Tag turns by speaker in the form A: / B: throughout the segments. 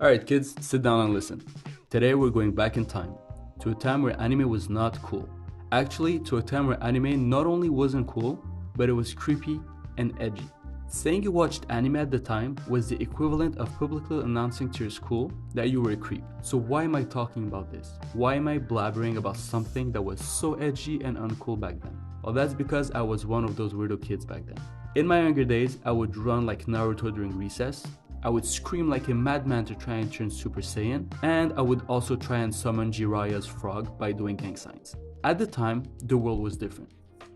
A: Alright kids, sit down and listen. Today we're going back in time, to a time where anime was not cool. Actually, to a time where anime not only wasn't cool, but it was creepy and edgy. Saying you watched anime at the time was the equivalent of publicly announcing to your school that you were a creep. So why am I talking about this? Why am I blabbering about something that was so edgy and uncool back then? Well, that's because I was one of those weirdo kids back then. In my younger days, I would run like Naruto during recess. I would scream like a madman to try and turn Super Saiyan, and I would also try and summon Jiraiya's frog by doing gang signs. At the time, the world was different,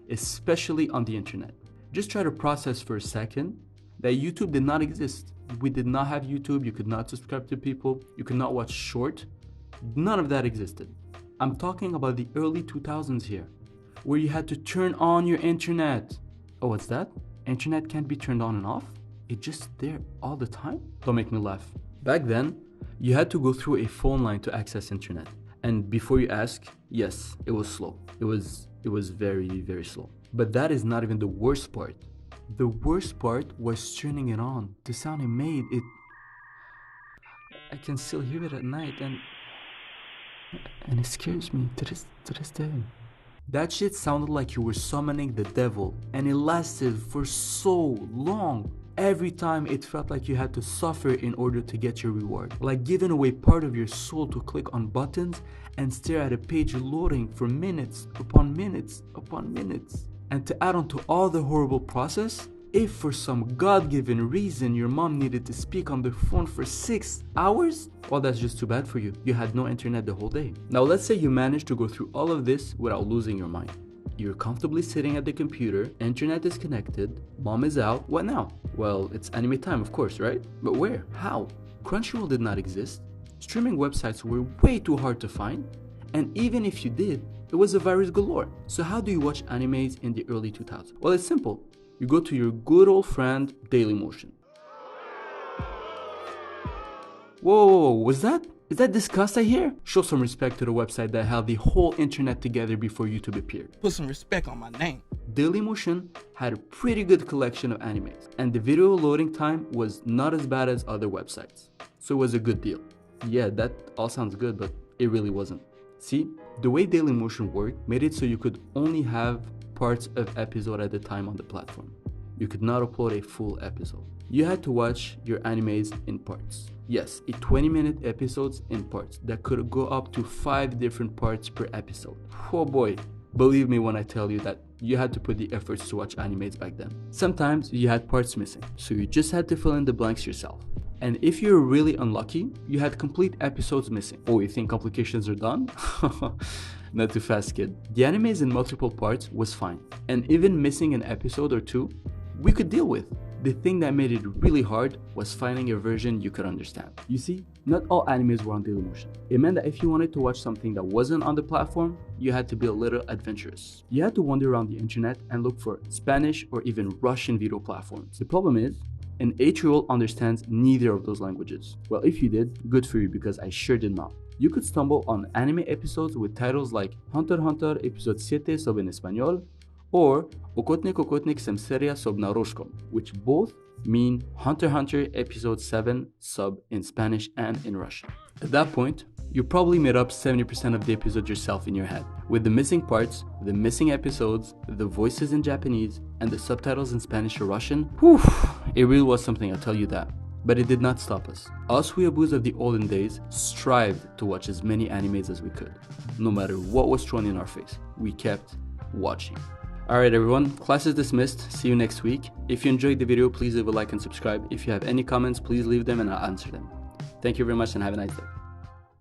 A: especially on the internet. Just try to process for a second that YouTube did not exist. We did not have YouTube, you could not subscribe to people, you could not watch short, none of that existed. I'm talking about the early 2000s here, where you had to turn on your internet. Oh, what's that? Internet can't be turned on and off? It's just there all the time? Don't make me laugh. Back then, you had to go through a phone line to access internet. And before you ask, yes, it was slow. It was very, very slow. But that is not even the worst part. The worst part was turning it on. The sound it made, I can still hear it at night and it scares me to this day. That shit sounded like you were summoning the devil, and it lasted for so long. Every time it felt like you had to suffer in order to get your reward. Like giving away part of your soul to click on buttons and stare at a page loading for minutes upon minutes upon minutes. And to add on to all the horrible process, if for some God-given reason your mom needed to speak on the phone for 6 hours, well, that's just too bad for you. You had no internet the whole day. Now let's say you managed to go through all of this without losing your mind. You're comfortably sitting at the computer, internet is connected, mom is out, what now? Well, it's anime time, of course, right? But where? How? Crunchyroll did not exist, streaming websites were way too hard to find, and even if you did, it was a virus galore. So how do you watch animes in the early 2000s? Well, it's simple. You go to your good old friend, Dailymotion. Whoa, was that? Is that disgust I hear? Show some respect to the website that held the whole internet together before YouTube appeared.
B: Put some respect on my name.
A: Dailymotion had a pretty good collection of animes, and the video loading time was not as bad as other websites. So it was a good deal. Yeah, that all sounds good, but it really wasn't. See, the way Dailymotion worked made it so you could only have parts of episode at a time on the platform. You could not upload a full episode. You had to watch your animes in parts. Yes, a 20-minute episodes in parts that could go up to 5 different parts per episode. Oh boy, believe me when I tell you that you had to put the efforts to watch animes back then. Sometimes you had parts missing, so you just had to fill in the blanks yourself. And if you were really unlucky, you had complete episodes missing. Oh, you think complications are done? Not too fast, kid. The animes in multiple parts was fine, and even missing an episode or two, we could deal with. The thing that made it really hard was finding a version you could understand. You see, not all animes were on Dailymotion. It meant that if you wanted to watch something that wasn't on the platform, you had to be a little adventurous. You had to wander around the internet and look for Spanish or even Russian video platforms. The problem is, an 8-year-old understands neither of those languages. Well, if you did, good for you, because I sure did not. You could stumble on anime episodes with titles like Hunter x Hunter episode 7 sob en español, or Okotnik Okotnik sem seria sob na ruszkom, which both mean Hunter x Hunter episode 7 sub in Spanish and in Russian. At that point, you probably made up 70% of the episode yourself in your head, with the missing parts, the missing episodes, the voices in Japanese, and the subtitles in Spanish or Russian. Whew, it really was something, I'll tell you that. But it did not stop us. Us weeaboos of the olden days strived to watch as many animes as we could. No matter what was thrown in our face, we kept watching. Alright everyone, class is dismissed. See you next week. If you enjoyed the video, please leave a like and subscribe. If you have any comments, please leave them and I'll answer them. Thank you very much and have a nice day.